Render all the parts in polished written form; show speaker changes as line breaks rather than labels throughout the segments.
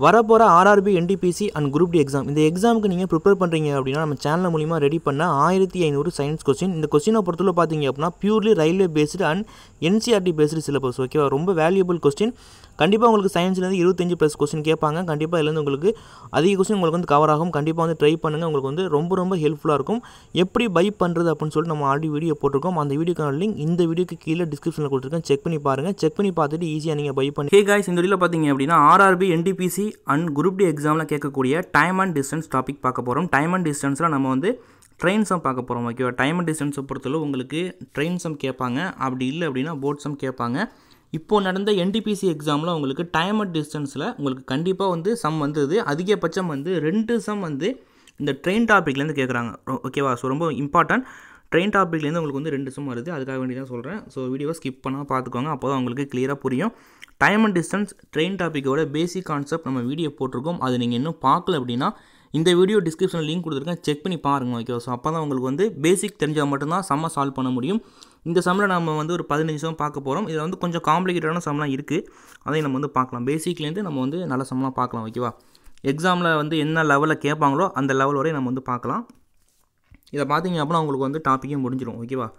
வரப்போகிற RRB NTPC and group D exam இந்த எக்ஸாமுக்கு நீங்கள் ப்ரிப்பேர் பண்ணுறீங்க அப்படின்னா நம்ம சேனல் மூலிமா ரெடி பண்ண 1500 சயின்ஸ் கொஸ்டின். இந்த கொஸ்டினை பொறுத்தவரை பார்த்தீங்க அப்படின்னா purely railway based and NCERT based syllabus. ஓகேவா, ரொம்ப வேல்யூபிள் கொஸ்டின். கண்டிப்பாக உங்களுக்கு சயின்ஸ்லேருந்து 25+ கொஸ்டின் கேட்பாங்க. கண்டிப்பாக இதுலேருந்து உங்களுக்கு அதிக கொஸ்டின் உங்களுக்கு வந்து கவர் ஆகும். கண்டிப்பாக வந்து ட்ரை பண்ணுங்கள். உங்களுக்கு வந்து ரொம்ப ஹெல்ப்ஃபுல்லாக இருக்கும். எப்படி பை பண்ணுறது அப்படின்னு சொல்லிட்டு நம்ம ஆல்ரெடி வீடியோ போட்டிருக்கோம். அந்த வீடியோக்கான லிங்க் இந்த வீடியோக்கு கீழே டிஸ்கிரிப்ஷனில் கொடுத்துருக்கேன். செக் பண்ணி பாருங்கள். செக் பண்ணி பார்த்துட்டு ஈஸியாக நீங்கள் பை பண்ணி. ஹே காய்ஸ், இந்த வீடியோவில் பார்த்தீங்க அப்படின்னா RRB NTPC and group D எக்ஸாமில் கேட்கக்கூடிய டைம் அண்ட் டிஸ்டன்ஸ் டாபிக் பார்க்க போகிறோம். டைம் அண்ட் டிஸ்டன்ஸில் நம்ம வந்து ட்ரெயின் சம் பார்க்க போகிறோம். ஓகேவா, டைம் அண்ட் டிஸ்டன்ஸை பொறுத்தளவு உங்களுக்கு ட்ரெயின் சம் கேட்பாங்க. அப்படி இல்லை அப்படின்னா போர்ட் சம் கேட்பாங்க. இப்போது நடந்த என்டிபிசி எக்ஸாமில் உங்களுக்கு டைம் அண்ட் டிஸ்டன்ஸில் உங்களுக்கு கண்டிப்பாக வந்து சம் வந்தது. அதிகபட்சம் வந்து 2 சம் வந்து இந்த ட்ரெயின் டாப்பிக்லேருந்து கேட்குறாங்க. ஓகேவா, ஸோ ரொம்ப இம்பார்ட்டன்ட். ட்ரெயின் டாப்பிக்லேருந்து உங்களுக்கு வந்து 2 சம் வருது. அதுக்காக வேண்டி தான் சொல்கிறேன். ஸோ வீடியோவை ஸ்கிப் பண்ணால் பார்த்துக்கோங்க. அப்போ தான் உங்களுக்கு கிளியராக புரியும். டைம் அண்ட் டிஸ்டன்ஸ் ட்ரெயின் டாப்பிக்கோட பேசிக் கான்செப்ட் நம்ம வீடியோ போட்டிருக்கோம். அது நீங்கள் இன்னும் பார்க்கல அப்படின்னா இந்த வீடியோ டிஸ்கிரிப்ஷனில் லிங்க் கொடுத்துருக்கேன். செக் பண்ணி பாருங்கள். ஓகே, ஸோ அப்போ தான் உங்களுக்கு வந்து பேசிக் தெரிஞ்சால் மட்டும்தான் சம்மை சால்வ் பண்ண முடியும். இந்த சம்மில் நம்ம வந்து ஒரு 15 சம் பார்க்க போகிறோம். இதில் வந்து கொஞ்சம் காம்ப்ளிகேட்டடான சம்லாம் இருக்குது. அதையும் நம்ம வந்து பார்க்கலாம். பேசிக்லேருந்து நம்ம வந்து நல்ல சம்லாம் பார்க்கலாம். ஓகேவா, எக்ஸாமில் வந்து என்ன லெவலில் கேட்பாங்களோ அந்த லெவல் வரையும் நம்ம வந்து பார்க்கலாம். இதை பார்த்தீங்க அப்படின்னா உங்களுக்கு வந்து டாப்பிக்கே முடிஞ்சிடும். ஓகேவா,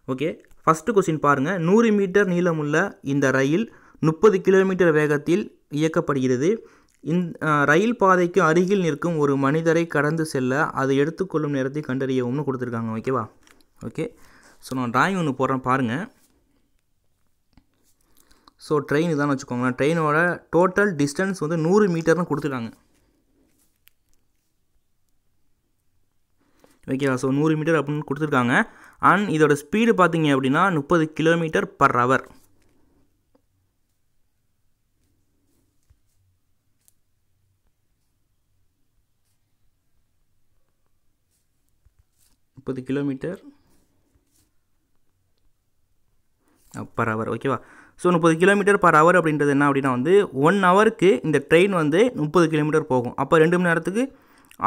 ஓகே, ஃபஸ்ட்டு கொஸ்டின் பாருங்கள். 100 மீட்டர் நீளமுள்ள இந்த ரயில் 30 கிலோமீட்டர் வேகத்தில் இயக்கப்படுகிறது. ரயில் பாதைக்கு அருகில் நிற்கும் ஒரு மனிதரை கடந்து செல்ல அது எடுத்துக்கொள்ளும் நேரத்தை கண்டறியவும்னு கொடுத்துருக்காங்க. ஓகேவா, ஓகே, ஸோ நான் டிராயிங் ஒன்று போடுறேன் பாருங்கள். ஸோ ட்ரெயின் இதான்னு வச்சுக்கோங்களேன். ட்ரெயினோட டோட்டல் டிஸ்டன்ஸ் வந்து 100 மீட்டர்னு கொடுத்துருக்காங்க. ஓகேவா, ஸோ 100 மீட்டர் அப்படின்னு கொடுத்துருக்காங்க. அண்ட் இதோட ஸ்பீடு பார்த்தீங்க அப்படின்னா 30 kilometre per hour. Kilometre per hour. ஓகேவா, ஸோ 30 கிலோமீட்டர் பர் ஹவர் அப்படின்றது என்ன அப்படின்னா வந்து 1 ஹவருக்கு இந்த ட்ரெயின் வந்து 30 கிலோமீட்டர் போகும். அப்போ 2 மணி நேரத்துக்கு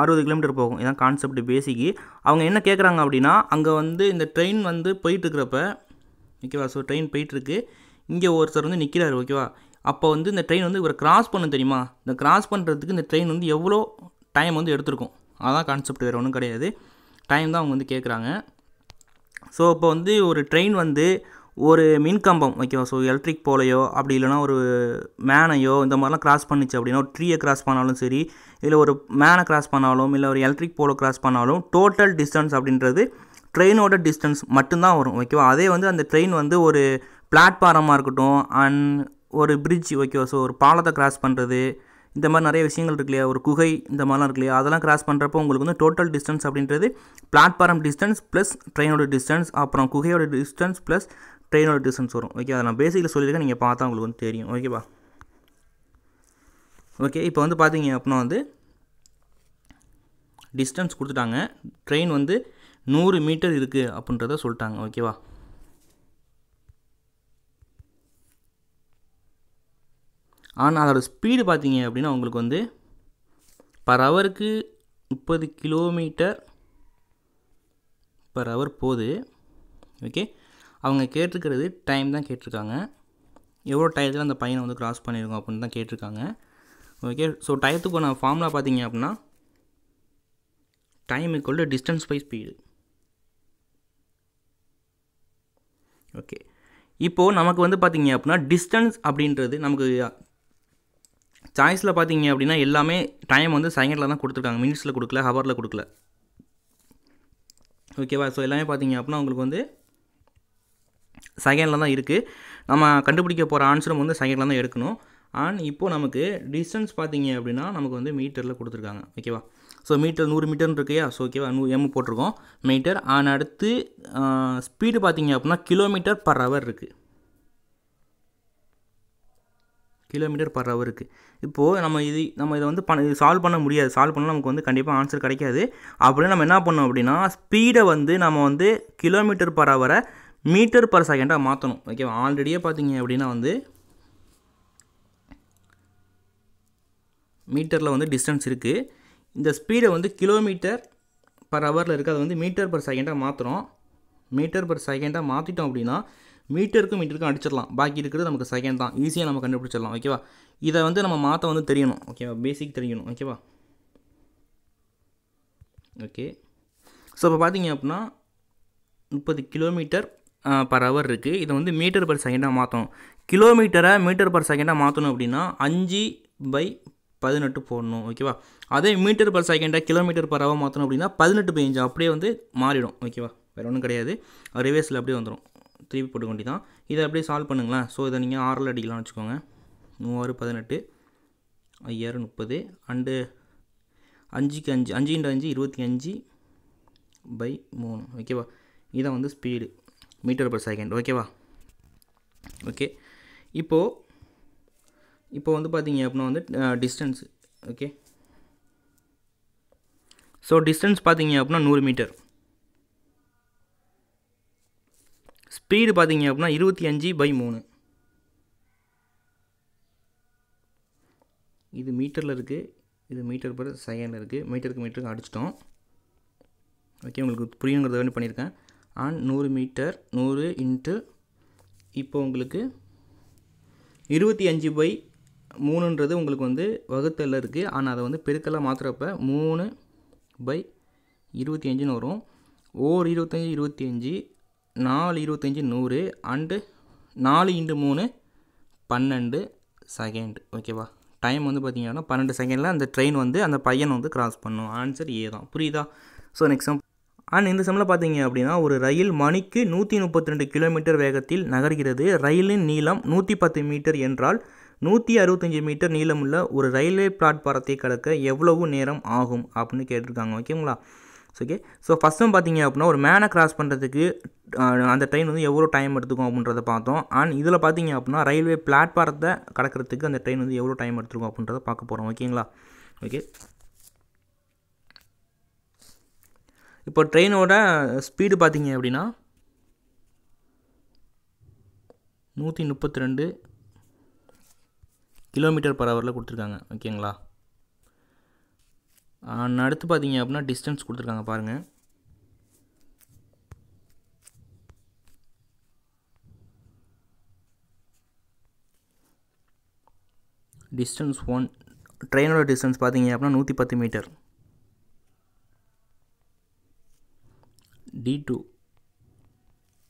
60 கிலோமீட்டர் போகும். இதான் கான்செப்ட் பேசிக்கு. அவங்க என்ன கேட்குறாங்க அப்படின்னா அங்கே வந்து இந்த ட்ரெயின் வந்து போயிட்டுருக்கிறப்ப, ஓகேவா, ஸோ ட்ரெயின் போயிட்டுருக்கு, இங்கே ஒருத்தர் வந்து நிற்கிறார். ஓகேவா, அப்போ வந்து இந்த ட்ரெயின் வந்து இவரை கிராஸ் பண்ண தெரியுமா? இந்த கிராஸ் பண்ணுறதுக்கு இந்த ட்ரெயின் வந்து எவ்வளோ டைம் வந்து எடுத்திருக்கும். அதான் கான்செப்ட், வேறு ஒன்றும் கிடையாது. டைம் தான் அவங்க வந்து கேட்குறாங்க. ஸோ இப்போ வந்து ஒரு ட்ரெயின் வந்து ஒரு மின்கம்பம், ஓகேவா, ஸோ எலக்ட்ரிக் போலையோ அப்படி இல்லைனா ஒரு மேனையோ இந்த மாதிரிலாம் கிராஸ் பண்ணிச்சு அப்படின்னா, ஒரு ட்ரீயை கிராஸ் பண்ணாலும் சரி, இல்லை ஒரு மேனை கிராஸ் பண்ணாலும், இல்லை ஒரு எலக்ட்ரிக் போலை கிராஸ் பண்ணாலும் டோட்டல் டிஸ்டன்ஸ் அப்படின்றது ட்ரெயினோட டிஸ்டன்ஸ் மட்டும்தான் வரும். ஓகேவா, அதே வந்து அந்த ட்ரெயின் வந்து ஒரு பிளாட்ஃபாரமாக இருக்கட்டும் அண்ட் ஒரு பிரிட்ஜ், ஓகேவா, ஸோ ஒரு பாலத்தை கிராஸ் பண்ணுறது, இந்த மாதிரி நிறைய விஷயங்கள் இருக்கு இல்லையா, ஒரு குகை இந்த மாதிரிலாம் இருக்கு இல்லையா, அதெல்லாம் கிராஸ் பண்ணுறப்போ உங்களுக்கு வந்து டோட்டல் டிஸ்டன்ஸ் அப்படின்றது பிளாட்ஃபாரம் டிஸ்டன்ஸ் ப்ளஸ் ட்ரெயினோட டிஸ்டன்ஸ், அப்புறம் குகையோட டிஸ்டன்ஸ் ப்ளஸ் ட்ரெயினோட டிஸ்டன்ஸ் வரும். ஓகே, அதை நான் பேசிக்கில் சொல்லியிருக்கேன், நீங்கள் பார்த்தா உங்களுக்கு வந்து தெரியும். ஓகேவா, ஓகே, இப்போ வந்து பார்த்தீங்க அப்படின்னா வந்து டிஸ்டன்ஸ் கொடுத்துட்டாங்க. ட்ரெயின் வந்து 100 மீட்டர் இருக்குது அப்படின்றத சொல்லிட்டாங்க. ஓகேவா, ஆனால் அதோடய ஸ்பீடு பார்த்தீங்க அப்படின்னா உங்களுக்கு வந்து பர் ஹவருக்கு 30 கிலோமீட்டர் பர் ஹவர் போகுது. ஓகே, அவங்க கேட்டிருக்கிறது டைம் தான் கேட்டிருக்காங்க. எவ்வளோ டயத்தில் அந்த பையனை வந்து கிராஸ் பண்ணியிருக்கோம் அப்படின்னு தான் கேட்டிருக்காங்க. ஓகே, ஸோ டயத்துக்கான ஃபார்முலா பார்த்தீங்க அப்படின்னா time equal to distance by speed. Okay, இப்போது நமக்கு வந்து பார்த்தீங்க அப்படின்னா டிஸ்டன்ஸ் அப்படின்றது நமக்கு சாய்ஸில் பார்த்தீங்க அப்படின்னா எல்லாமே டைம் வந்து செகண்டில் தான் கொடுத்துருக்காங்க. மினிட்ஸில் கொடுக்கல, ஹவரில் கொடுக்கல. ஓகேவா, ஸோ எல்லாமே பார்த்தீங்க அப்படின்னா உங்களுக்கு வந்து செகண்டில் தான் இருக்குது. நம்ம கண்டுபிடிக்க போகிற ஆன்சரும் வந்து செகண்டில் தான் எடுக்கணும். அண்ட் இப்போது நமக்கு டிஸ்டன்ஸ் பார்த்தீங்க அப்படின்னா நமக்கு வந்து மீட்டரில் கொடுத்துருக்காங்க. ஓகேவா, ஸோ மீட்டர் 100 மீட்டர்னு இருக்கையா, ஸோ ஓகேவா, 100 போட்டிருக்கோம் மீட்டர். அண்ட் அடுத்து ஸ்பீடு பார்த்தீங்க அப்படின்னா கிலோமீட்டர் பர் ஹவர் இருக்குது. கிலோமீட்டர் பர் ஹவர் இருக்குது. இப்போது நம்ம இதை வந்து சால்வ் பண்ண முடியாது. சால்வ் பண்ணால் நமக்கு வந்து கண்டிப்பாக ஆன்சர் கிடைக்காது. அப்படியே நம்ம என்ன பண்ணோம் அப்படின்னா ஸ்பீடை வந்து நம்ம வந்து கிலோமீட்டர் பர் ஹவரை மீட்டர் பர் செகண்டாக மாற்றணும். ஓகேவா, ஆல்ரெடியே பார்த்தீங்க அப்படின்னா வந்து மீட்டரில் வந்து டிஸ்டன்ஸ் இருக்குது. இந்த ஸ்பீடை வந்து கிலோமீட்டர் பர் ஹவரில் இருக்குது, அதை வந்து மீட்டர் பர் செகண்டாக மாற்றுறோம். மீட்டர் பர் செகண்டாக மாற்றிட்டோம் அப்படின்னா மீட்டருக்கும் அடிச்சிடலாம். பாக்கி இருக்கிறது நமக்கு செகண்ட் தான். ஈஸியாக நம்ம கண்டுபிடிச்சிடலாம். ஓகேவா? இதை வந்து நம்ம மாற்ற வந்து தெரியணும். ஓகேவா? பேசிக் தெரியணும். ஓகேவா? ஓகே. ஸோ இப்போ பார்த்தீங்க அப்படின்னா 30 கிலோமீட்டர் பர் ஹவர் இருக்குது. இதை வந்து மீட்டர் பர் செகண்டாக மாற்றணும். கிலோமீட்டரை மீட்டர் பர் செகண்டாக மாற்றணும் அப்படின்னா 5/18 போடணும். ஓகேவா? அதே மீட்டர் பர் செகண்டாக கிலோமீட்டர் பர் ஹவர் மாற்றணும் அப்படின்னா 18/5 அப்படியே வந்து மாறிடும். ஓகேவா? வேறு ஒன்றும் கிடையாது. ரிவேர்ஸில் அப்படியே வந்துடும். திருப்பி போட்டு வேண்டி தான். இதை அப்படியே சால்வ் பண்ணுங்களேன். ஸோ இதை நீங்கள் 6 அடிக்கலாம்னு வச்சுக்கோங்க. 3/18 5/30 அண்டு 5க்கு 5 5 × 5 25/3. ஓகேவா? இதை வந்து ஸ்பீடு மீட்டர் பர் செகண்ட். ஓகேவா? ஓகே. இப்போ வந்து பார்த்தீங்க அப்படின்னா வந்து டிஸ்டன்ஸ். ஓகே. ஸோ டிஸ்டன்ஸ் பார்த்தீங்க அப்படின்னா 100 மீட்டர். ஸ்பீடு பார்த்தீங்க அப்படின்னா 25/3. இது மீட்டரில் இருக்குது, இது மீட்டர் பர் செகண்டில் இருக்குது. மீட்டருக்கு அடிச்சிட்டோம். ஓகே, உங்களுக்கு புரியுங்கிறத வேண்டி பண்ணியிருக்கேன். அண்ட் 100 மீட்டர் 100 இன்ட்டு இப்போ உங்களுக்கு 25/3ன்றது உங்களுக்கு வந்து வகுத்தலில் இருக்குது. ஆனால் அதை வந்து பெருக்கெல்லாம் மாற்றுறப்ப 3/25ன்னு வரும். 25 25 4 25 100 அண்டு 4 × 3 12 செகண்ட். ஓகேவா? டைம் வந்து பார்த்திங்கன்னா 12 செகண்டில் அந்த ட்ரெயின் வந்து அந்த பையன் வந்து கிராஸ் பண்ணும். ஆன்சர் ஏ தான். புரியுதா? So next sum. அண்ட் இந்த சம்மில் பார்த்தீங்க அப்படின்னா ஒரு ரயில் மணிக்கு 132 கிலோமீட்டர் வேகத்தில் நகர்கிறது. ரயிலின் நீளம் 110 மீட்டர் என்றால் 165 மீட்டர் நீளமுள்ள ஒரு ரயில்வே பிளாட்பாரத்தை கடக்க எவ்வளவு நேரம் ஆகும் அப்படின்னு கேட்டிருக்காங்க. ஓகேங்களா? ஓகே. ஸோ ஃபஸ்ட் டைம் பார்த்தீங்க அப்படின்னா ஒரு மேனை கிராஸ் பண்ணுறதுக்கு அந்த ட்ரெயின் வந்து எவ்வளோ டைம் எடுத்துக்கும் அப்படின்றத பார்த்தோம். அண்ட் இதில் பார்த்தீங்க அப்படின்னா ரயில்வே பிளாட்பாரத்தை கடக்கிறதுக்கு அந்த ட்ரெயின் வந்து எவ்வளோ டைம் எடுத்துக்கும் அப்படின்றத பார்க்க போகிறோம். ஓகேங்களா? ஓகே. இப்போ ட்ரெயினோட ஸ்பீடு பார்த்தீங்க அப்படின்னா 132 கிலோமீட்டர் பர் ஹவரில் கொடுத்துருக்காங்க. ஓகேங்களா? அடுத்து பார்த்தீங்க அப்படின்னா டிஸ்டன்ஸ் கொடுத்துருக்காங்க பாருங்கள். டிஸ்டன்ஸ் 1 ட்ரெயினோட டிஸ்டன்ஸ் பார்த்தீங்க அப்படின்னா 110 மீட்டர். D2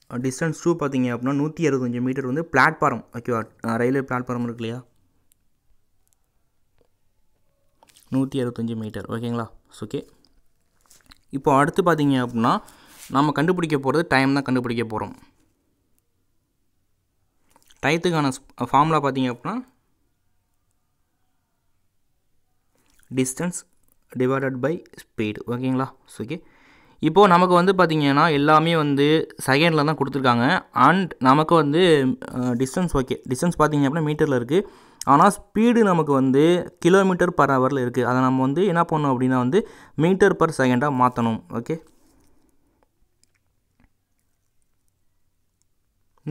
டிஸ்டன்ஸ் 2 பார்த்தீங்க அப்படின்னா 165 மீட்டர் வந்து பிளாட்ஃபார்ம். ஓகேவா? ரயில்வே பிளாட்ஃபார்ம் இருக்கு இல்லையா? 165 மீட்டர். ஓகேங்களா? ஓகே. இப்போ அடுத்து பார்த்தீங்க அப்படின்னா நம்ம கண்டுபிடிக்க போகிறது டைம் தான் கண்டுபிடிக்க போகிறோம். டயத்துக்கான ஃபார்முலா பார்த்தீங்க அப்படின்னா டிஸ்டன்ஸ் டிவைடட் பை ஸ்பீடு. ஓகேங்களா? ஓகே. இப்போது நமக்கு வந்து பார்த்திங்கன்னா எல்லாமே வந்து செகண்டில் தான் கொடுத்துருக்காங்க. அண்ட் நமக்கு வந்து டிஸ்டன்ஸ் ஓகே. டிஸ்டன்ஸ் பார்த்திங்க அப்படின்னா மீட்டரில் இருக்குது. ஆனால் ஸ்பீடு நமக்கு வந்து கிலோமீட்டர் பர் ஹவரில் இருக்குது. அதை நம்ம வந்து என்ன பண்ணணும் அப்படின்னா வந்து மீட்டர் பர் செகண்டாக மாற்றணும். ஓகே.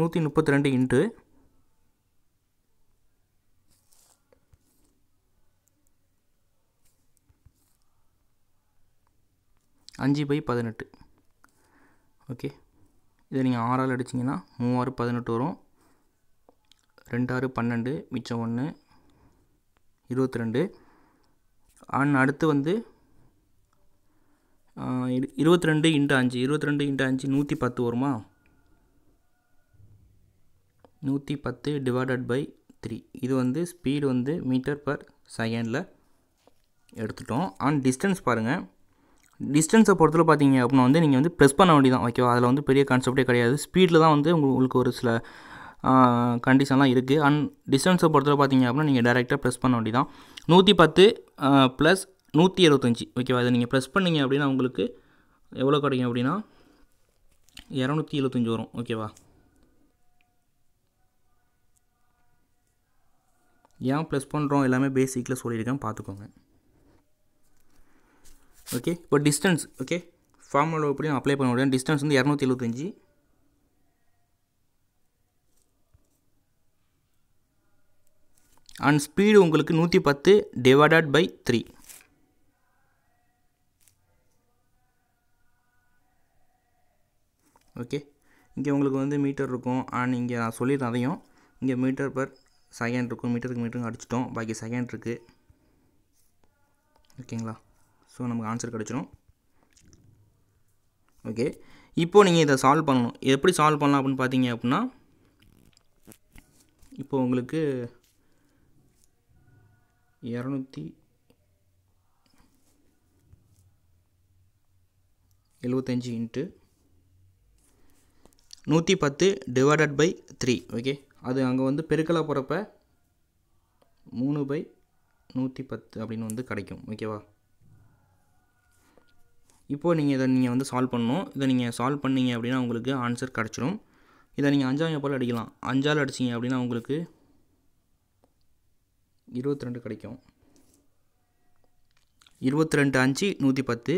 132 இன்ட்டு 5/18. ஓகே. இதை நீங்கள் 6ஆல் அடிச்சிங்கன்னா 3/18 வரும். 2/12 மிச்சம் 1 22. அண்ட் அடுத்து வந்து 22 × 5 22 × 5 110 வருமா? 110 டிவைடட் பை 3. இது வந்து ஸ்பீடு வந்து மீட்டர் பர் செகண்டில் எடுத்துட்டோம். அண்ட் டிஸ்டன்ஸ் பாருங்கள். டிஸ்டன்ஸை பொறுத்தவரை பார்த்தீங்க அப்படின்னா வந்து நீங்கள் வந்து ப்ரெஸ் பண்ண வேண்டியதான். ஓகேவா? அதில் வந்து பெரிய கான்செப்டே கிடையாது. ஸ்பீடில் தான் வந்து உங்களுக்கு ஒரு சில கண்டிஷன்லாம் இருக்குது. அண்ட் டிஸ்டன்ஸை பொறுத்தவரை பார்த்தீங்க அப்படின்னா நீங்கள் டேரெக்டாக ப்ரெஸ் பண்ண வேண்டியதான். 110 + 175. ஓகேவா? இதை நீங்கள் ப்ரெஸ் பண்ணிங்க அப்படின்னா உங்களுக்கு எவ்வளோ கிடைக்கும் அப்படின்னா 275 வரும். ஓகேவா? ஏன் ப்ளஸ் பண்ணுறோம் எல்லாமே பேசிக்கில் சொல்லியிருக்கேன், பார்த்துக்கோங்க. ஓகே. இப்போ டிஸ்டன்ஸ் ஓகே ஃபார்முலா எப்படி அப்ளை பண்ண முடியும்? டிஸ்டன்ஸ் வந்து 275 அண்ட் ஸ்பீடு உங்களுக்கு 110 டிவைடட் பை 3. ஓகே. இங்கே உங்களுக்கு வந்து மீட்டர் இருக்கும். அண்ட் இங்கே நான் சொல்லிடுறேன் அதையும். இங்கே மீட்டர் பர் செகண்ட் இருக்கும். மீட்டருக்கு அடிச்சிட்டோம். பாக்கி செகண்ட் இருக்குது. ஓகேங்களா? ஸோ நமக்கு ஆன்சர் கிடச்சிடும். ஓகே, இப்போது நீங்கள் இதை சால்வ் பண்ணணும். எப்படி சால்வ் பண்ணலாம் அப்படின்னு பார்த்தீங்க அப்படின்னா, இப்போது உங்களுக்கு 275 இன்ட்டு 110 டிவைடட் பை 3. ஓகே, அது அங்கே வந்து பெருக்கலாக போகிறப்ப 3/110 அப்படின்னு வந்து கிடைக்கும். ஓகேவா? இப்போது நீங்கள் இதை வந்து சால்வ் பண்ணணும். இதை நீங்கள் சால்வ் பண்ணீங்க அப்படின்னா உங்களுக்கு ஆன்சர் கிடச்சிடும். இதை நீங்கள் 5ஆம் போல் அடிக்கலாம். 5ஆல் அடிச்சிங்க அப்படின்னா உங்களுக்கு 22 கிடைக்கும். 22 5 110.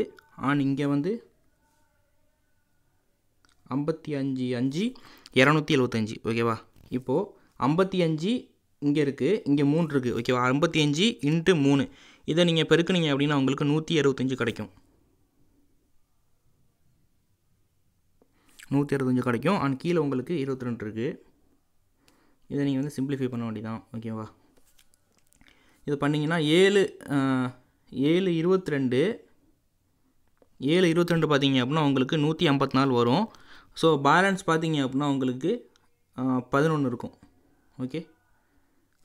அண்ட் இங்கே வந்து 55 5 275. ஓகேவா? இப்போது 55 இங்கே இருக்குது, இங்கே 3 இருக்குது. ஓகேவா? 55 இன்ட்டு 3 இதை நீங்கள் பெருக்குனீங்க அப்படின்னா உங்களுக்கு 165 கிடைக்கும். 165 கிடைக்கும். அண்ட் கீழே உங்களுக்கு 22 இருக்குது. இதை நீங்கள் வந்து சிம்பிளிஃபை பண்ண வேண்டியதான். ஓகேவா? இது பண்ணிங்கன்னா 7 22 பார்த்தீங்க அப்படின்னா உங்களுக்கு 154 வரும். ஸோ பேலன்ஸ் பார்த்தீங்க அப்படின்னா உங்களுக்கு 11 இருக்கும். ஓகே,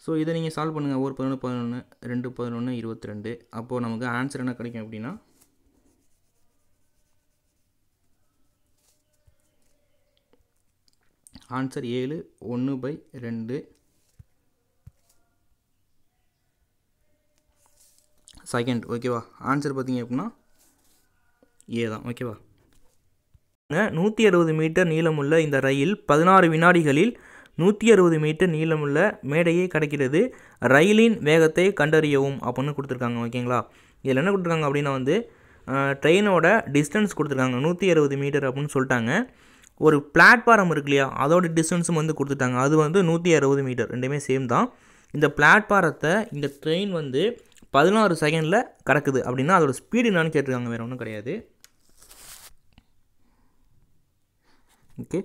ஸோ இதை நீங்கள் சால்வ் பண்ணுங்கள். ஒரு 11 11 2 11 22. அப்போது நமக்கு ஆன்சர் என்ன கிடைக்கும் அப்படின்னா ஆன்சர் 7 1/2 செகண்ட். ஓகேவா? ஆன்சர் பார்த்தீங்க அப்படின்னா ஏ தான். ஓகேவா? 160 மீட்டர் நீளமுள்ள இந்த ரயில் 16 வினாடிகளில் 160 மீட்டர் நீளமுள்ள மேடையை கடக்கிறது. ரயிலின் வேகத்தை கண்டறியவும் அப்படின்னு கொடுத்துருக்காங்க. ஓகேங்களா? இதில் என்ன கொடுத்துருக்காங்க அப்படின்னா வந்து ட்ரெயினோட டிஸ்டன்ஸ் கொடுத்துருக்காங்க. 160 மீட்டர் அப்படின்னு சொல்லிட்டாங்க. ஒரு பிளாட்ஃபாரம் இருக்கு இல்லையா, அதோட டிஸ்டன்ஸும் வந்து கொடுத்துட்டாங்க. அது வந்து 160 மீட்டர். ரெண்டுமே சேம் தான். இந்த பிளாட்ஃபாரத்தை இந்த ட்ரெயின் வந்து 16 செகண்டில் கடக்குது அப்படின்னா அதோட ஸ்பீடு என்னான்னு கேட்டிருக்காங்க. வேறு ஒன்றும் கிடையாது. ஓகே,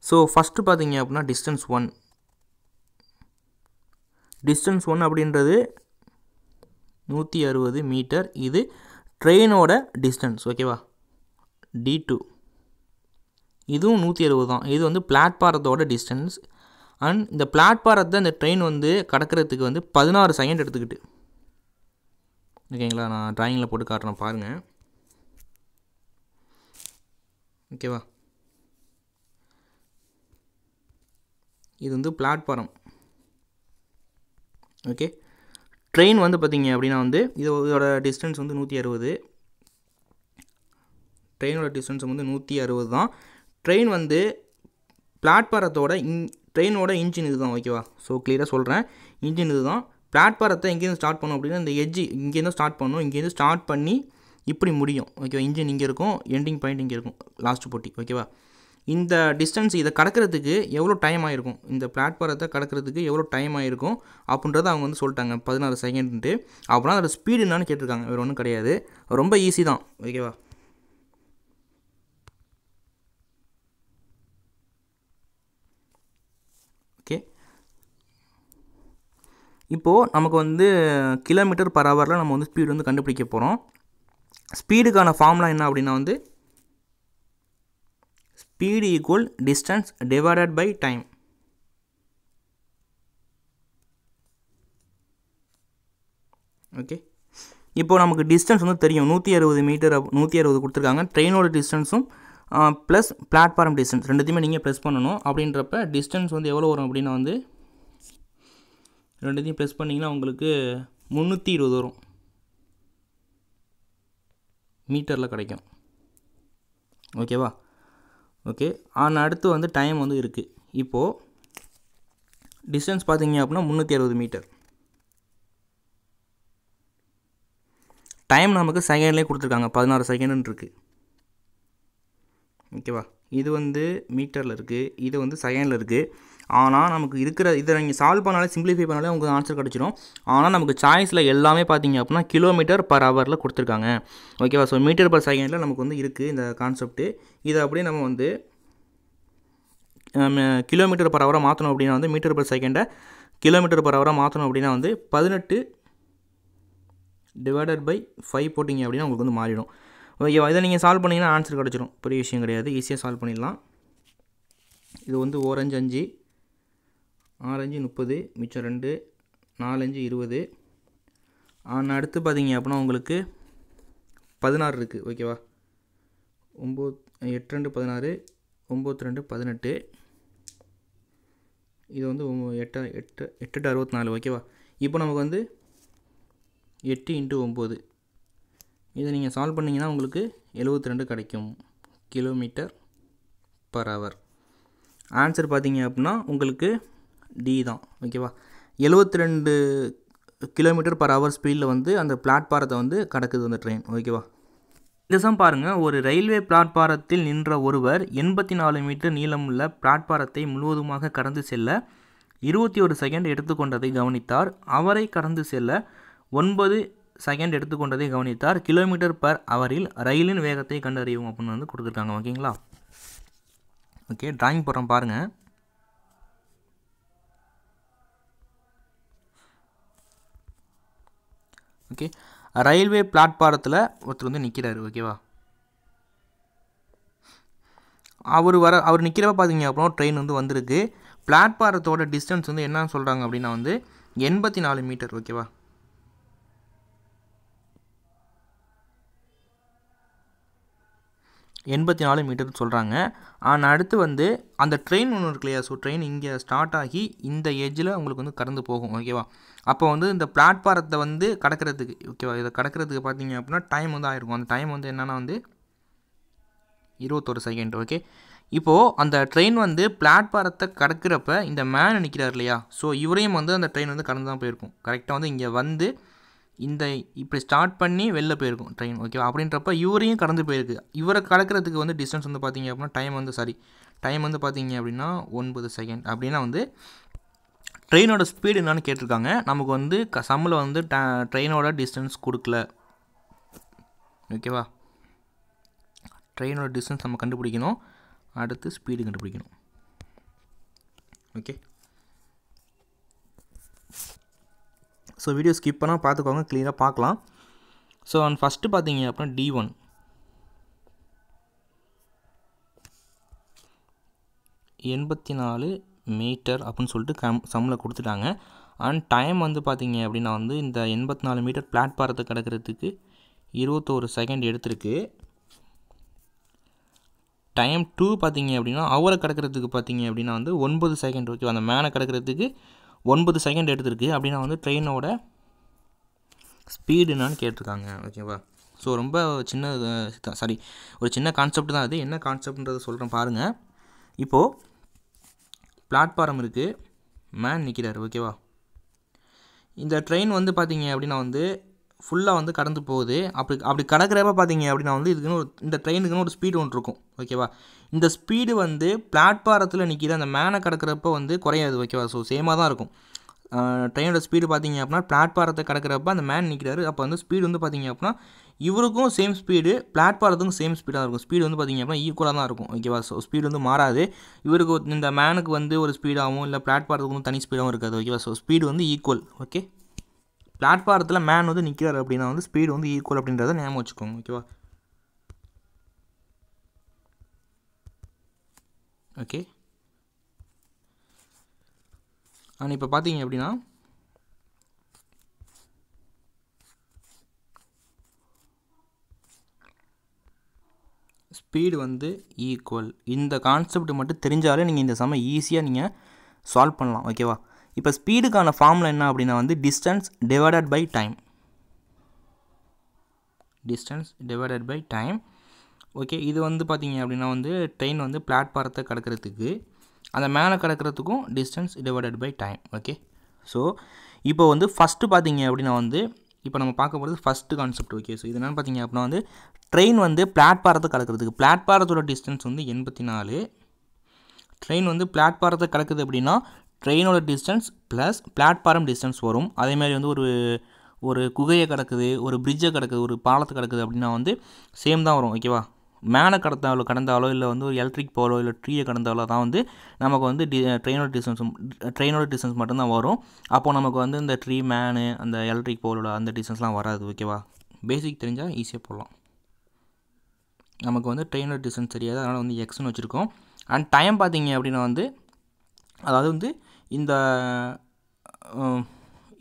ஸோ ஃபஸ்ட்டு பார்த்தீங்க அப்படின்னா டிஸ்டன்ஸ் 1 அப்படின்றது 160 மீட்டர். இது ட்ரெயினோட டிஸ்டன்ஸ். ஓகேவா? D2 இதுவும் 160 தான். இது வந்து பிளாட்ஃபாரத்தோட டிஸ்டன்ஸ். அண்ட் இந்த பிளாட்ஃபாரத்தை இந்த ட்ரெயின் வந்து கடக்கிறதுக்கு வந்து 16 செகண்ட் எடுத்துக்கிட்டு. ஓகேங்களா? நான் ட்ராயிங்கில் போட்டு காட்டுறேன் பாருங்கள். ஓகேவா? இது வந்து பிளாட்ஃபாரம். ஓகே, ட்ரெயின் வந்து பார்த்திங்க அப்படின்னா வந்து இதோட டிஸ்டன்ஸ் வந்து 160. ட்ரெயினோட டிஸ்டன்ஸ் வந்து 160 தான். ட்ரெயின் வந்து பிளாட்ஃபாரத்தோட ட்ரெயினோட இன்ஜின் இது தான். ஓகேவா? ஸோ கிளியராக சொல்கிறேன். இன்ஜின் இது தான். பிளாட்ஃபாரத்தை எங்கேருந்து ஸ்டார்ட் பண்ணோம் அப்படின்னா இந்த எட்ஜி இங்கேருந்து ஸ்டார்ட் பண்ணணும். இங்கேருந்து ஸ்டார்ட் பண்ணி இப்படி முடியும். ஓகேவா? இன்ஜின் இங்கே இருக்கும், எண்டிங் பாயிண்ட் இங்கே இருக்கும், லாஸ்ட் போட்டி. ஓகேவா? இந்த டிஸ்டன்ஸ் இதை கடக்கிறதுக்கு எவ்வளோ டைம் ஆகிருக்கும், இந்த பிளாட்ஃபாரத்தை கடக்கிறதுக்கு எவ்வளோ டைம் ஆகிருக்கும் அப்படின்றத அவங்க வந்து சொல்லிட்டாங்க 16 செகண்ட்டு. அப்படின்னா அதோட ஸ்பீடு என்னான்னு கேட்டிருக்காங்க. வேறு ஒன்றும் கிடையாது. ரொம்ப ஈஸி தான். ஓகேவா? ஓகே, இப்போது நமக்கு வந்து கிலோமீட்டர் பர் ஹவரில் நம்ம வந்து ஸ்பீடு வந்து கண்டுபிடிக்க போகிறோம். ஸ்பீடுக்கான ஃபார்முலா என்ன அப்படின்னா வந்து speed equal distance divided by time. Okay, இப்போது நமக்கு டிஸ்டன்ஸ் வந்து தெரியும் 160 மீட்டர் 160 கொடுத்துருக்காங்க. ட்ரெயினோட டிஸ்டன்ஸும் ப்ளஸ் பிளாட்ஃபார்ம் டிஸ்டன்ஸ் ரெண்டுத்தையுமே நீங்கள் ப்ளஸ் பண்ணணும். அப்படின்றப்ப டிஸ்டன்ஸ் வந்து எவ்வளோ வரும் அப்படின்னா வந்து ரெண்டுத்தையும் ப்ளஸ் பண்ணிங்கன்னா உங்களுக்கு 320 வரும் மீட்டரில் கிடைக்கும். ஓகேவா? ஓகே, ஆனால் அடுத்து வந்து டைம் வந்து இருக்குது. இப்போது டிஸ்டன்ஸ் பார்த்தீங்க அப்படின்னா 360 மீட்டர். டைம் நமக்கு செகண்ட்லேயே கொடுத்துருக்காங்க, 16 செகண்டுன்னு இருக்குது. ஓகேவா? இது வந்து மீட்டரில் இருக்குது, இது வந்து செகண்டில் இருக்குது. ஆனால் நமக்கு இருக்கிற இதை நீங்கள் சால்வ் பண்ணாலே சிம்பிளிஃபை பண்ணாலே உங்களுக்கு ஆன்சர் கிடச்சிடும். ஆனால் நமக்கு சாய்ஸில் எல்லாமே பார்த்தீங்க அப்படின்னா கிலோமீட்டர் பர் ஹவரில் கொடுத்துருக்காங்க. ஓகேவா? ஸோ மீட்டர் பர் செகண்டில் நமக்கு வந்து இருக்குது இந்த கான்செப்ட்டு. இதை அப்படியே நம்ம வந்து கிலோமீட்டர் பர் ஹவராக மாற்றணும் அப்படின்னா வந்து மீட்டர் பர் செகண்டை கிலோமீட்டர் பர் ஹவராக மாற்றணும் அப்படின்னா வந்து 18 டிவைடட் பை 5 போட்டிங்க அப்படின்னா உங்களுக்கு வந்து மாறிடும். ஓகேவா? இதை நீங்கள் சால்வ் பண்ணிங்கன்னா ஆன்சர் கிடச்சிடும். பெரிய விஷயம் கிடையாது, ஈஸியாக சால்வ் பண்ணிடலாம். இது வந்து ஓரஞ்சு 5, ஆரஞ்சு 30, மிச்சம் 2, 4 5 20. அடுத்து பார்த்தீங்க அப்படின்னா உங்களுக்கு 16 இருக்குது. ஓகேவா? 9 8 2 16, 9 2 18. இது வந்து 8 8 8 64. ஓகேவா? இப்போ நமக்கு வந்து 8 × 9. இதை நீங்கள் சால்வ் பண்ணிங்கன்னா உங்களுக்கு 72 கிடைக்கும் கிலோமீட்டர் பர் ஹவர். ஆன்சர் பார்த்தீங்க அப்படின்னா உங்களுக்கு டி தான். ஓகேவா? 72 கிலோமீட்டர் பர் ஹவர் ஸ்பீடில் வந்து அந்த பிளாட்பாரத்தை வந்து கடக்குது அந்த ட்ரெயின். ஓகேவா? இந்த சம் பாருங்கள். ஒரு ரயில்வே பிளாட்பாரத்தில் நின்ற ஒருவர் 84 மீட்டர் நீளமுள்ள பிளாட்பாரத்தை முழுவதுமாக கடந்து செல்ல 21 செகண்ட் எடுத்துக்கொண்டதை கவனித்தார். அவரை கடந்து செல்ல 9 செகண்ட் எடுத்துக்கொண்டதை கவனித்தார். கிலோமீட்டர் பர் ஹவரில் ரயிலின் வேகத்தை கண்டறியும் அப்படின்னு வந்து கொடுத்துருக்காங்க. ஓகேங்களா? ஓகே, டிராயிங் போடுறோம் பாருங்கள். ஓகே, ரயில்வே பிளாட்பாரத்தில் ஒருத்தர் வந்து நிற்கிறாரு. ஓகேவா? அவர் நிற்கிறப்ப பார்த்தீங்க அப்புறம் ட்ரெயின் வந்து வந்திருக்கு. பிளாட்பாரத்தோட டிஸ்டன்ஸ் வந்து என்னன்னு சொல்கிறாங்க அப்படின்னா வந்து 84 மீட்டர். ஓகேவா? மீட்டர்னு சொல்கிறாங்க. ஆனால் அடுத்து வந்து அந்த ட்ரெயின் ஒன்று இருக்கு இல்லையா? ஸோ ட்ரெயின் இங்கே ஸ்டார்ட் ஆகி இந்த எஜ்ஜில் உங்களுக்கு வந்து கடந்து போகும். ஓகேவா? அப்போ வந்து இந்த பிளாட்பாரத்தை வந்து கடக்கிறதுக்கு, ஓகேவா, இதை கடக்கிறதுக்கு பார்த்தீங்க அப்படின்னா டைம் வந்து ஆயிருக்கும். அந்த டைம் வந்து என்னென்னா வந்து 21 செகண்ட். ஓகே, இப்போது அந்த ட்ரெயின் வந்து பிளாட்பாரத்தை கடக்கிறப்ப இந்த மேன் நிற்கிறார் இல்லையா? ஸோ இவரையும் வந்து அந்த ட்ரெயின் வந்து கடந்து தான் போயிருக்கும். கரெக்டாக வந்து இங்கே வந்து இந்த இப்படி ஸ்டார்ட் பண்ணி வெளில போயிருக்கும் ட்ரெயின். ஓகேவா? அப்படின்றப்ப இவரையும் கடந்து போயிருக்கு. இவரை கடக்கிறதுக்கு வந்து டிஸ்டன்ஸ் வந்து பார்த்தீங்க அப்படின்னா டைம் வந்து பார்த்தீங்க அப்படின்னா 9 செகண்ட். அப்படின்னா வந்து ட்ரெயினோட ஸ்பீடு என்னன்னு கேட்டிருக்காங்க. நமக்கு வந்து சம்மில் வந்து ட்ரெயினோட டிஸ்டன்ஸ் கொடுக்கல. ஓகேவா? ட்ரெயினோட டிஸ்டன்ஸ் நம்ம கண்டுபிடிக்கணும். அடுத்து ஸ்பீடு கண்டுபிடிக்கணும். ஓகே, ஸோ வீடியோ ஸ்கிப் பண்ணால் பார்த்துக்கோங்க, க்ளியராக பார்க்கலாம். ஸோ ஃபஸ்ட்டு பார்த்தீங்க அப்படின்னா D1 84 மீட்டர் அப்படின்னு சொல்லிட்டு சம்மில் கொடுத்துட்டாங்க. அண்ட் டைம் வந்து பார்த்தீங்க அப்படின்னா வந்து இந்த 84 மீட்டர் பிளாட்பாரத்தை கடக்கிறதுக்கு 21 செகண்ட் எடுத்திருக்கு. டைம் 2 பார்த்தீங்க அப்படின்னா அவரை கடக்கிறதுக்கு பார்த்தீங்க அப்படின்னா வந்து 9 செகண்ட். ஓகேவா? அந்த மேனை கடக்கிறதுக்கு 9 செகண்ட் எடுத்திருக்கு. அப்படின்னா வந்து ட்ரெயினோட ஸ்பீடு என்னான்னு கேட்டிருக்காங்க. ஓகேவா? ஸோ ரொம்ப ஒரு சின்ன கான்செப்ட் தான் அது. என்ன கான்செப்ட்ன்றதை சொல்கிறேன் பாருங்கள். இப்போது பிளாட்பாரம் இருக்குது, மேன் நிற்கிறார். ஓகேவா? இந்த ட்ரெயின் வந்து பார்த்தீங்க அப்படின்னா வந்து ஃபுல்லாக வந்து கடந்து போகுது. அப்படி கடக்கிறப்ப பார்த்தீங்க அப்படின்னா வந்து இந்த ட்ரெயினுக்குன்னு ஒரு ஸ்பீடு ஒன்று இருக்கும். ஓகேவா? இந்த ஸ்பீடு வந்து பிளாட்பாரத்தில் நிற்கிது அந்த மேனை கடக்கிறப்ப வந்து குறையாது. ஓகேவா? ஸோ சேமாக தான் இருக்கும். ட்ரெயினோட ஸ்பீடு பார்த்தீங்க அப்படின்னா பிளாட்பாரத்தை கடக்கிறப்ப அந்த மேன் நிற்கிறாரு. அப்போ வந்து ஸ்பீடு வந்து பார்த்தீங்க அப்படின்னா இவருக்கும் சேம் ஸ்பீடு, பிளாட்பாரத்துக்கும் சேம் ஸ்பீடாக இருக்கும். ஸ்பீடு வந்து பார்த்தீங்க அப்படின்னா ஈக்குவலாக தான் இருக்கும். ஓகேவா? ஸோ ஸ்பீடு வந்து மாறாது. இவருக்கு இந்த மேனுக்கு வந்து ஒரு ஸ்பீடாகவும் இல்லை பிளாட்பாரத்துக்கு வந்து தனி ஸ்பீடாகவும் இருக்காது. ஓகேவா? ஸோ ஸ்பீடு வந்து ஈக்குவல். ஓகே, பிளாட்பாரத்தில் மேன் வந்து நிற்கிறார் அப்படின்னா வந்து ஸ்பீடு வந்து ஈக்குவல் அப்படின்றத ஞாபகம் வச்சுக்கோங்க. ஓகேவா? ஓகே, ஆனால் இப்போ பார்த்தீங்க அப்படின்னா ஸ்பீடு வந்து ஈக்குவல். இந்த கான்செப்ட் மட்டும் தெரிஞ்சாலே நீங்கள் இந்த சம ஈஸியாக நீங்கள் சால்வ் பண்ணலாம். ஓகேவா? இப்போ ஸ்பீடுக்கான ஃபார்முலா என்ன அப்படின்னா வந்து distance divided by time. Okay, இது வந்து பார்த்தீங்க அப்படின்னா வந்து ட்ரெயின் வந்து பிளாட்பாரத்தை கடக்கிறதுக்கு அந்த மேலே கடக்கிறதுக்கும் distance divided by time. Okay, so இப்போ வந்து ஃபஸ்ட்டு பார்த்தீங்க அப்படின்னா வந்து இப்போ நம்ம பார்க்க போகிறது ஃபஸ்ட்டு கான்செப்ட். ஓகே, ஸோ இது என்னென்னு பார்த்தீங்க அப்படின்னா வந்து ட்ரெயின் வந்து பிளாட்பாரத்தை கடக்கிறதுக்கு பிளாட்பாரத்தோட டிஸ்டன்ஸ் வந்து 84. ட்ரெயின் வந்து பிளாட்பாரத்தை கடக்குது அப்படின்னா ட்ரெயினோட டிஸ்டன்ஸ் ப்ளஸ் பிளாட்பாரம் டிஸ்டன்ஸ் வரும். அதேமாதிரி வந்து ஒரு குகையை கடக்குது, ஒரு பிரிட்ஜை கடக்குது, ஒரு பாலத்தை கடக்குது அப்படின்னா வந்து சேம் தான் வரும். ஓகேவா? மேலே கடந்தாலோ இல்லை வந்து ஒரு எலக்ட்ரிக் போலோ இல்லை ட்ரீயை கடந்தாலோ தான் வந்து நமக்கு வந்து ட்ரெயினோட டிஸ்டன்ஸ் மட்டும்தான் வரும். அப்போது நமக்கு வந்து இந்த ட்ரீ மேனு அந்த எலக்ட்ரிக் போலோட அந்த டிஸ்டன்ஸ்லாம் வராது. ஓகேவா, பேசிக் தெரிஞ்சால் ஈஸியாக போடலாம். நமக்கு வந்து ட்ரெயினோட டிஸ்டன்ஸ் தெரியாது, அதனால் வந்து எக்ஸ்னு வச்சுருக்கோம். அண்ட் டைம் பார்த்தீங்க அப்படின்னா வந்து அதாவது வந்து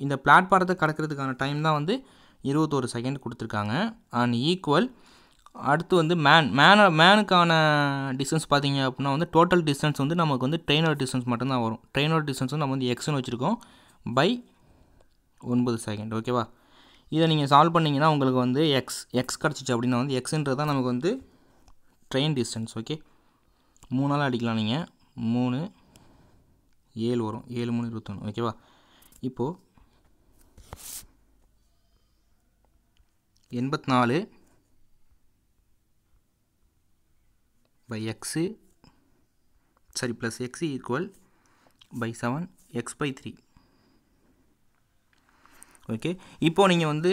இந்த பிளாட்பாரத்தை கடக்கிறதுக்கான டைம் தான் வந்து 21 செகண்ட் கொடுத்துருக்காங்க. அண்ட் ஈக்குவல் அடுத்து வந்து மேனுக்கான டிஸ்டன்ஸ் பார்த்தீங்க அப்படின்னா வந்து டோட்டல் டிஸ்டன்ஸ் வந்து நமக்கு வந்து ட்ரெயினோட டிஸ்டன்ஸ் மட்டும்தான் வரும். ட்ரெயினோட டிஸ்டன்ஸ் வந்து நம்ம வந்து எக்ஸ்னு வச்சுருக்கோம் பை 9 செகண்ட். ஓகேவா, இதை நீங்கள் சால்வ் பண்ணிங்கன்னா உங்களுக்கு வந்து எக்ஸ் கிடச்சிச்சு அப்படின்னா வந்து எக்ஸுன்றது தான் நமக்கு வந்து ட்ரெயின் டிஸ்டன்ஸ். ஓகே, 3 அடிக்கலாம் நீங்கள். 3 7 வரும், 7 3 21. ஓகேவா, இப்போது 84 by x plus x equal by 7 x by 3. Okay, இப்போது நீங்கள் வந்து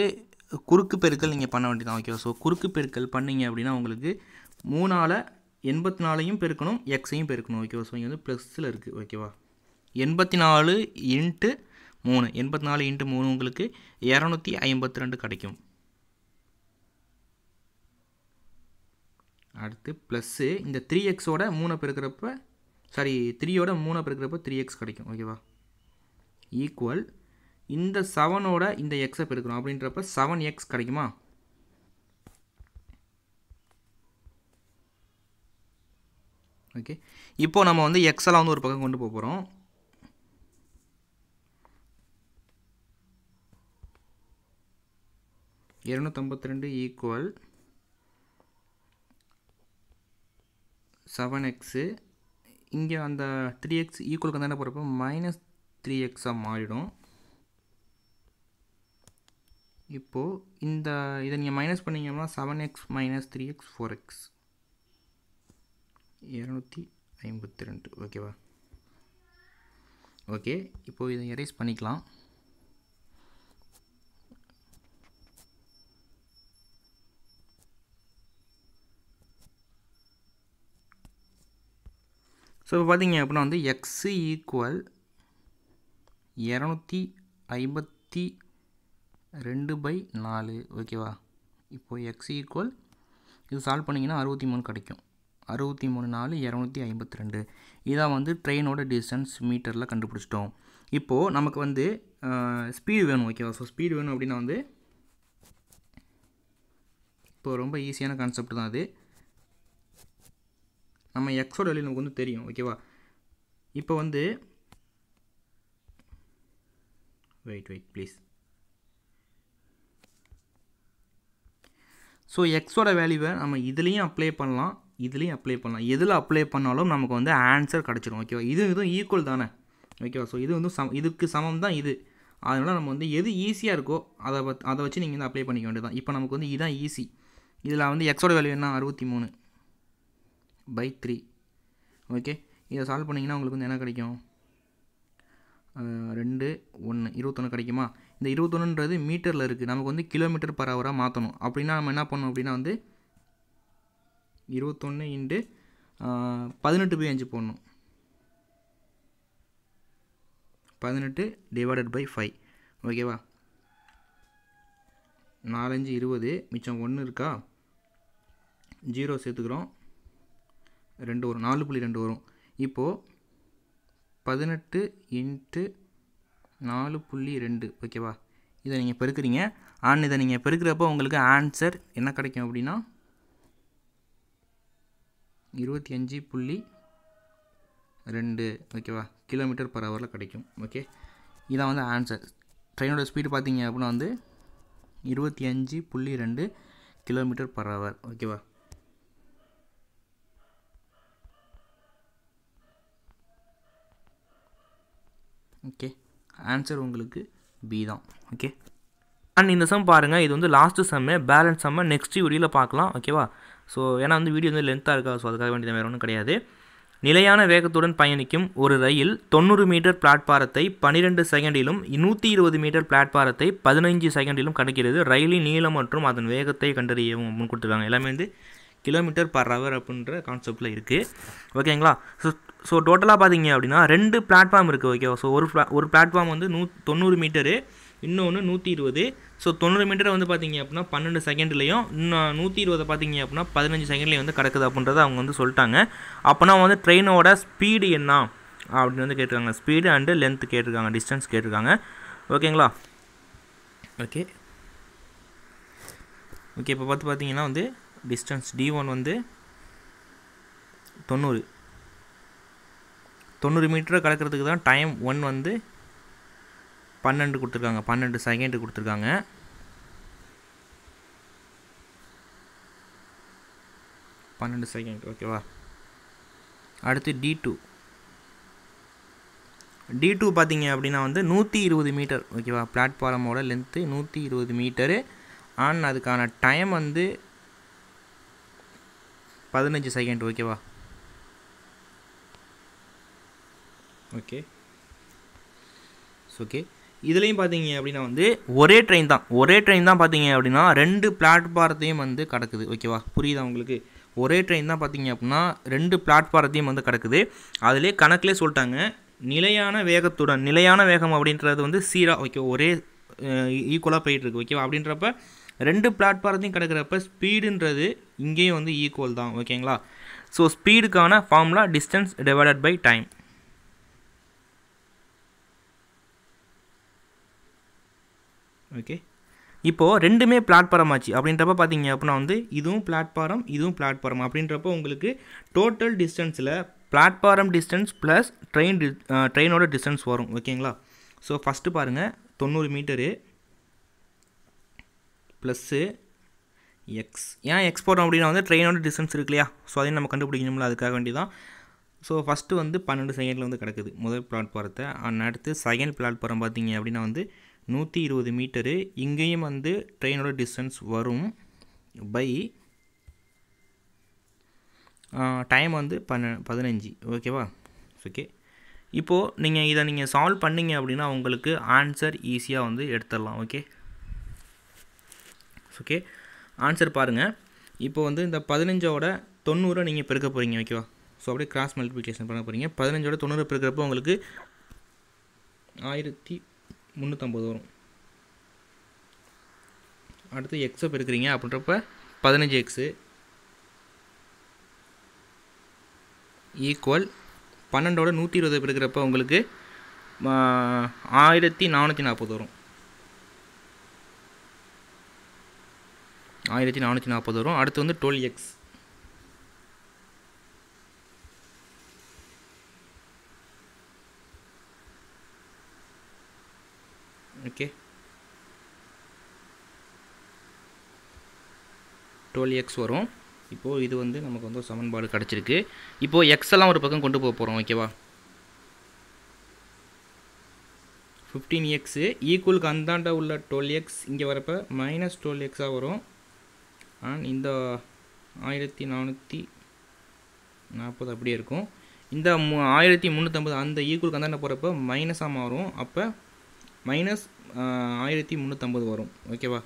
குறுக்கு பெருக்கல் நீங்கள் பண்ண வேண்டியதான். ஓகேவா, ஸோ குறுக்கு பெருக்கல் பண்ணிங்க அப்படின்னா உங்களுக்கு 3ஆல் 84ஐயும் பெருக்கணும், எக்ஸையும் பெருக்கணும். ஓகேவா, ஸோ இங்கே வந்து ப்ளஸில் இருக்குது. ஓகேவா, 84 × 3 84 × 3 உங்களுக்கு 252 கிடைக்கும். அடுத்து ப்ளஸ்ஸு இந்த 3xோட 3 பெருக்கிறப்ப 3யோட 3 பெருக்கிறப்ப 3x கிடைக்கும். ஓகேவா, ஈக்குவல் இந்த 7ஓட இந்த எக்ஸை பெருக்கிறோம் அப்படின்றப்ப 7x கிடைக்குமா? ஓகே, இப்போ நம்ம வந்து எக்ஸெல்லாம் வந்து ஒரு பக்கம் கொண்டு போக போகிறோம். (252) ஈக்குவல் 7x. இங்கே அந்த 3x ஈக்குவலுக்கு வந்து என்ன போகிறப்போ -3x மாறிடும். இப்போது இதை நீங்கள் மைனஸ் பண்ணிங்கன்னா 7x - 3x 4x 252. ஓகேவா, ஓகே, இப்போது இதை எரேஸ் பண்ணிக்கலாம். ஸோ இப்போ பார்த்தீங்க அப்படின்னா வந்து எக்ஸ் ஈக்குவல் 252/4. ஓகேவா, இப்போது எக்ஸ் ஈக்குவல் இது சால்வ் பண்ணிங்கன்னா 63 கிடைக்கும். 63 4 252. இதான் வந்து ட்ரெயினோட டிஸ்டன்ஸ் மீட்டரில் கண்டுபிடிச்சிட்டோம். இப்போது நமக்கு வந்து ஸ்பீடு வேணும். ஓகேவா, ஸோ ஸ்பீடு வேணும் அப்படின்னா வந்து இப்போது ரொம்ப ஈஸியான கான்செப்ட் தான் அது. நம்ம எக்ஸோட வேல்யூ நமக்கு வந்து தெரியும். ஓகேவா, இப்போ வந்து வெயிட் ப்ளீஸ். ஸோ எக்ஸோட வேல்யூவை நம்ம இதுலேயும் அப்ளை பண்ணலாம், எதில் அப்ளை பண்ணாலும் நமக்கு வந்து ஆன்சர் கிடச்சிடும். ஓகேவா, இதுவும் ஈக்குவல் தானே. ஓகேவா, ஸோ இது வந்து இதுக்கு சமம் தான் இது. அதனால் நம்ம வந்து எது ஈஸியாக இருக்கோ அதை வச்சு நீங்கள் வந்து அப்ளை பண்ணிக்க வேண்டியது தான். இப்போ நமக்கு வந்து இதுதான் ஈஸி. இதில் வந்து எக்ஸோட வேல்யூ என்ன 63/3. ஓகே, இதை சால்வ் பண்ணிங்கன்னா உங்களுக்கு வந்து என்ன கிடைக்கும்? 2 1 21 கிடைக்குமா? இந்த 21ன்றது மீட்டரில் இருக்குது, நமக்கு வந்து km/h மாற்றணும். அப்படின்னா நம்ம என்ன பண்ணணும் அப்படின்னா வந்து 21 × 18/5 போடணும். 18/5. ஓகேவா, 4 5 20, மிச்சம் 1 இருக்கா, 0 சேர்த்துக்கிறோம், 2 வரும், 4.2 வரும். இப்போது 18 × 4.2. ஓகேவா, இதை நீங்கள் பெருக்கிறீங்க. இதை நீங்கள் பெருக்கிறப்போ உங்களுக்கு ஆன்சர் என்ன கிடைக்கும் அப்படின்னா 25.2. ஓகேவா, km/h கிடைக்கும். ஓகே, இதான் வந்து ஆன்சர். ட்ரெயினோட ஸ்பீடு பார்த்தீங்க அப்படின்னா வந்து 25.2 km/h. ஓகேவா, ஓகே, ஆன்சர் உங்களுக்கு பி தான். ஓகே, அண்ட் இந்த சம் பாருங்கள், இது வந்து லாஸ்ட்டு சம்மு. பேலன்ஸ் சம்மை நெக்ஸ்ட் வீடியோவில் பார்க்கலாம். ஓகேவா, ஸோ ஏன்னா வந்து வீடியோ வந்து லென்த்தாக இருக்கா, ஸோ அதுக்காக வேண்டியது வேறு ஒன்றும் கிடையாது. நிலையான வேகத்துடன் பயணிக்கும் ஒரு ரயில் 90 மீட்டர் பிளாட்பாரத்தை 12 செகண்டிலும் 120 மீட்டர் பிளாட்பாரத்தை 15 செகண்டிலும் கடக்கிறது. ரயிலின் நீளம் மற்றும் அதன் வேகத்தை கண்டறியவும் அப்படின்னு கொடுத்துருக்காங்க. எல்லாமே வந்து km/h அப்படின்ற கான்செப்டில் இருக்குது. ஓகேங்களா? ஸோ டோட்டலாக பார்த்தீங்க அப்படின்னா 2 பிளாட்ஃபார்ம் இருக்குது. ஓகேவா? ஸோ ஒரு பிளாட்ஃபார்ம் வந்து 90 மீட்டரு, இன்னொன்று 120. ஸோ 90 மீட்டரை வந்து பார்த்தீங்க அப்படின்னா 12 செகண்ட்லேயும், இன்னும் 120 பார்த்தீங்க அப்படின்னா 15 செகண்ட்லேயும் வந்து கிடக்குது அப்படின்றத அவங்க வந்து சொல்லிட்டாங்க. அப்போனா வந்து ட்ரெயினோட ஸ்பீடு என்ன அப்படின்னு வந்து கேட்டிருக்காங்க. ஸ்பீடு அண்டு லென்த் கேட்டிருக்காங்க, டிஸ்டன்ஸ் கேட்டிருக்காங்க. ஓகேங்களா? ஓகே, இப்போ பார்த்தீங்கன்னா வந்து டிஸ்டன்ஸ் D1 வந்து 90 மீட்டரை கடக்கிறதுக்கு தான் டைம் 1 வந்து 12 கொடுத்துருக்காங்க, 12 செகண்ட் கொடுத்துருக்காங்க. ஓகேவா? அடுத்து D2 பார்த்தீங்க அப்படின்னா வந்து 120 மீட்டர். ஓகேவா? பிளாட்ஃபார்மோட லென்த்து 120 மீட்டரு அண்ட் அதுக்கான டைம் வந்து 15 செகண்ட். ஓகேவா? ஓகே, இதுலேயும் பார்த்தீங்க அப்படின்னா வந்து ஒரே ட்ரெயின் தான் பார்த்தீங்க அப்படின்னா 2 பிளாட்ஃபாரத்தையும் வந்து கடக்குது. ஓகேவா? புரியுதா உங்களுக்கு? ஒரே ட்ரெயின் தான் பார்த்தீங்க அப்படின்னா 2 பிளாட்ஃபாரத்தையும் வந்து கடக்குது. அதிலே கணக்கிலே சொல்லிட்டாங்க, நிலையான வேகம் அப்படின்றது வந்து சீராக, ஓகே, ஒரே ஈக்குவலாக போயிட்டுருக்கு. ஓகேவா? அப்படின்றப்ப 2 பிளாட்ஃபாரத்தையும் கிடக்கிறப்ப ஸ்பீடுன்றது இங்கேயும் வந்து ஈக்குவல் தான். ஓகேங்களா? ஸோ ஸ்பீடுக்கான formula distance divided by time. Okay, இப்போது ரெண்டுமே பிளாட்ஃபாரம் ஆச்சு அப்படின்றப்ப பார்த்தீங்க அப்படின்னா வந்து இதுவும் பிளாட்ஃபாரம் அப்படின்றப்போ உங்களுக்கு டோட்டல் டிஸ்டன்ஸில் பிளாட்ஃபாரம் டிஸ்டன்ஸ் ப்ளஸ் ட்ரெயினோட டிஸ்டன்ஸ் வரும். ஓகேங்களா? ஸோ ஃபஸ்ட்டு பாருங்கள், 90 மீட்டரு ப்ளஸ்ஸு எக்ஸ். ஏன் எக்ஸ் போடுறோம் அப்படின்னா வந்து ட்ரெயினோட டிஸ்டன்ஸ் இருக்கு இல்லையா? ஸோ அதையும் நம்ம கண்டுபிடிக்கணும்ல, அதுக்காக வேண்டி தான். ஸோ ஃபஸ்ட்டு வந்து 12 செகண்டில் வந்து கிடக்குது முதல் பிளாட்ஃபாரத்தை. அடுத்து செகண்ட் பிளாட்ஃபாரம் பார்த்தீங்க அப்படின்னா வந்து 120 மீட்டரு, இங்கேயும் வந்து ட்ரெயினோட டிஸ்டன்ஸ் வரும் பை டைம் வந்து 15. ஓகேவா? ஓகே, இப்போது இதை சால்வ் பண்ணிங்க அப்படின்னா உங்களுக்கு ஆன்சர் ஈஸியாக வந்து எடுத்துடலாம். ஓகே, ஆன்சர் பாருங்கள். இப்போ வந்து இந்த 15ஓட 90 நீங்கள் பெருக்க போகிறீங்க. ஓகேவா? ஸோ அப்படியே கிராஸ் மல்டிப்ளிகேஷன் பண்ண போகிறீங்க. 15ஓட 90 பெருக்கிறப்போ உங்களுக்கு 1350 வரும். அடுத்து எக்ஸை பெருக்கிறீங்க அப்படின்றப்ப 15x ஈக்குவல் 12ஓட 120 பெருக்கிறப்ப உங்களுக்கு 1440 வரும். 1440 வரும். அடுத்து வந்து 12x. ஓகே, 12x வரும். இப்போது இது வந்து நமக்கு வந்து சமன்பாடு கிடச்சிருக்கு. இப்போது எக்ஸ் எல்லாம் ஒரு பக்கம் கொண்டு போக போகிறோம். ஓகேவா? 15x ஈக்குவலுக்கு அந்தாண்ட உள்ள 12x இங்கே வரப்போ -12xாக வரும். அண்ட் இந்த 1440 அப்படியே இருக்கும். இந்த 1350 அந்த ஈக்குவலுக்கு அந்தாண்ட போகிறப்ப மைனஸாக மாறும். அப்போ -1350 வரும். ஓகேவா?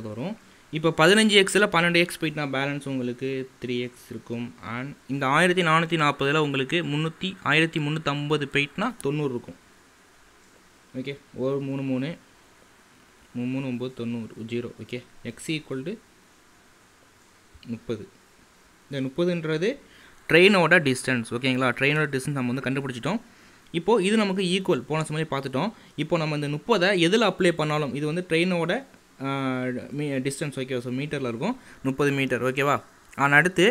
வரும். இப்போ 15xல் 12x போயிட்டுனா பேலன்ஸ் உங்களுக்கு 3x இருக்கும். அண்ட் இந்த 1440 உங்களுக்கு 1350 போயிட்டுனா 90 இருக்கும். ஓகே, ஒரு 3 9 90 0. Okay, X equal to 30. இந்த 30ன்றது ட்ரெயினோட டிஸ்டன்ஸ். ஓகேங்களா? ட்ரெயினோட டிஸ்டன்ஸ் நம்ம வந்து கண்டுபிடிச்சிட்டோம். இப்போது இது நமக்கு ஈக்குவல் போன சமயம் பார்த்துட்டோம். இப்போ நம்ம இந்த 30 எதில் அப்ளை பண்ணாலும் இது வந்து ட்ரெயினோட டிஸ்டன்ஸ். ஓகேவா? ஸோ மீட்டரில் இருக்கும் 30 மீட்டர். ஓகேவா? அடுத்து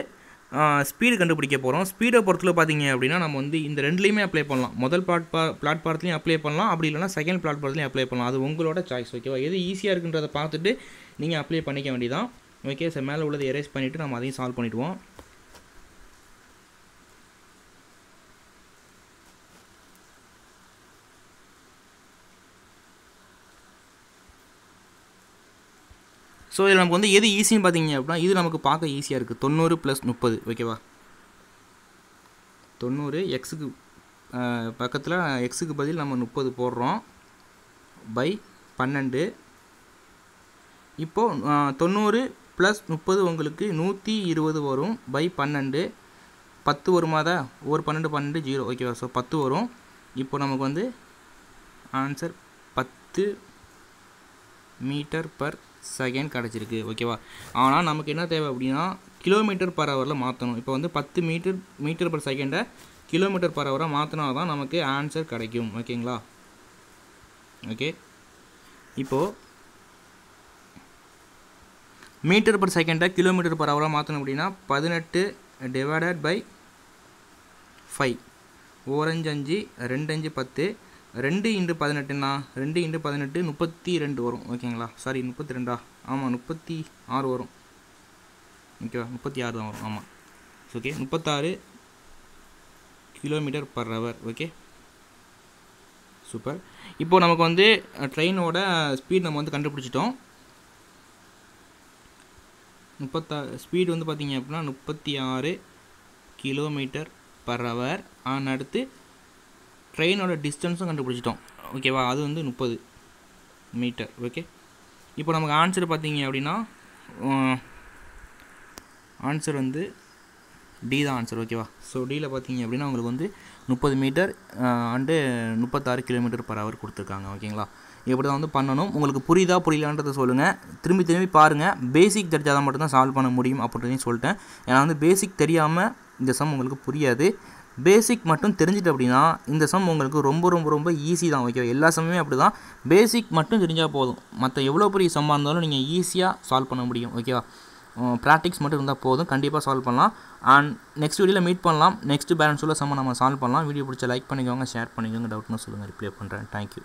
ஸ்பீடு கண்டுபிடிக்க போகிறோம். ஸ்பீடை பொறுத்தல பார்த்தீங்க அப்படின்னா நம்ம வந்து இந்த ரெண்டுலேயுமே அப்ளை பண்ணலாம். முதல் பிளாட்ஃபாரத்துலையும் அப்ளை பண்ணலாம், அப்படி இல்லைனா செகண்ட் பிளாட்ஃபாரத்துலையும் அப்ளை பண்ணலாம். அது உங்களோட சாய்ஸ். ஓகேவா? எது ஈஸியாக இருக்குன்றதை பார்த்துட்டு நீங்கள் அப்ளை பண்ணிக்க வேண்டியதான். ஓகே, சார் மேலே உள்ளதை எரேஸ் பண்ணிவிட்டு நம்ம அதையும் சால்வ் பண்ணிவிடுவோம். ஸோ இதில் நமக்கு வந்து எது ஈஸின்னு பார்த்தீங்க அப்படின்னா இது நமக்கு பார்க்க ஈஸியாக இருக்குது. 90 + 30. ஓகேவா? 90 எக்ஸுக்கு பக்கத்தில் எக்ஸுக்கு பதில் நம்ம 30 போடுறோம் பை 12. இப்போது 90 + 30 உங்களுக்கு 120 வரும் பை 12. 10 வருமாதா? ஒரு 12 12 0 ஓகேவா? ஸோ 10 வரும். இப்போ நமக்கு வந்து ஆன்சர் 10 மீட்டர்/செகண்ட் கிடச்சிருக்கு ஓகேவா? ஆனால் நமக்கு என்ன தேவை அப்படின்னா km/h மாற்றணும். இப்போ வந்து 10 மீட்டர்/செகண்டை km/h மாற்றினா தான் நமக்கு ஆன்சர் கிடைக்கும் ஓகேங்களா? ஓகே, இப்போது மீட்டர்/செகண்டை km/h மாற்றணும் அப்படின்னா 18 / 5 4 5 5 2 5 10. 2 × 18னா 2 × 18 32 வரும் ஓகேங்களா? சாரி 32 ஆமாம் 36 வரும் ஓகேவா? 36 தான் வரும் ஆமாம். Okay, 36 km/h okay, super. இப்போது நமக்கு வந்து ட்ரெயினோட ஸ்பீட் நம்ம வந்து கண்டுபிடிச்சிட்டோம். 36 ஸ்பீடு வந்து பார்த்திங்க அப்படின்னா 36 km/h. அடுத்து ட்ரெயினோட டிஸ்டன்ஸும் கண்டுபிடிச்சிட்டோம் ஓகேவா? அது வந்து 30 மீட்டர் ஓகே. இப்போ நமக்கு ஆன்சர் பார்த்திங்க அப்படின்னா ஆன்சர் வந்து டி தான் ஆன்சர் ஓகேவா? ஸோ டியில் பார்த்திங்க அப்படின்னா உங்களுக்கு வந்து 30 மீட்டர் அண்டு 36 km/h கொடுத்துருக்காங்க ஓகேங்களா? இப்படி தான் வந்து பண்ணணும். உங்களுக்கு புரியுதா புரியலான்றதை சொல்லுங்கள். திரும்பி பாருங்கள். பேசிக் தெரிஞ்சால் தான் மட்டும்தான் சால்வ் பண்ண முடியும் அப்படின்னு சொல்லிட்டேன். ஏன்னா வந்து பேசிக் தெரியாமல் இந்த சம் உங்களுக்கு புரியாது. பேசிக் மட்டும் தெரிஞ்சிட்டு அப்படின்னா இந்த சம் உங்களுக்கு ரொம்ப ரொம்ப ரொம்ப ஈஸி தான் ஓகேவா? எல்லா சம்முமே அப்படி தான். பேசிக் மட்டும் தெரிஞ்சால் போதும். மற்ற எவ்வளோ பெரிய சம்மாக இருந்தாலும் நீங்கள் ஈஸியாக சால்வ் பண்ண முடியும் ஓகேவா? ப்ராக்டிக்ஸ் மட்டும் இருந்தால் போதும், கண்டிப்பாக சால்வ் பண்ணலாம். அண்ட் நெக்ஸ்ட் வீடியோவில் மீட் பண்ணலாம். நெக்ஸ்ட் பேலன்ஸ் உள்ள சம்மை நம்ம சால்வ் பண்ணலாம். வீடியோ பிடிச்ச லைக் பண்ணிக்கோங்க, ஷேர் பண்ணிக்கோங்க. டவுட்னு சொல்லுங்கள், ரிப்ளை பண்ணுறேன். தேங்க்யூ.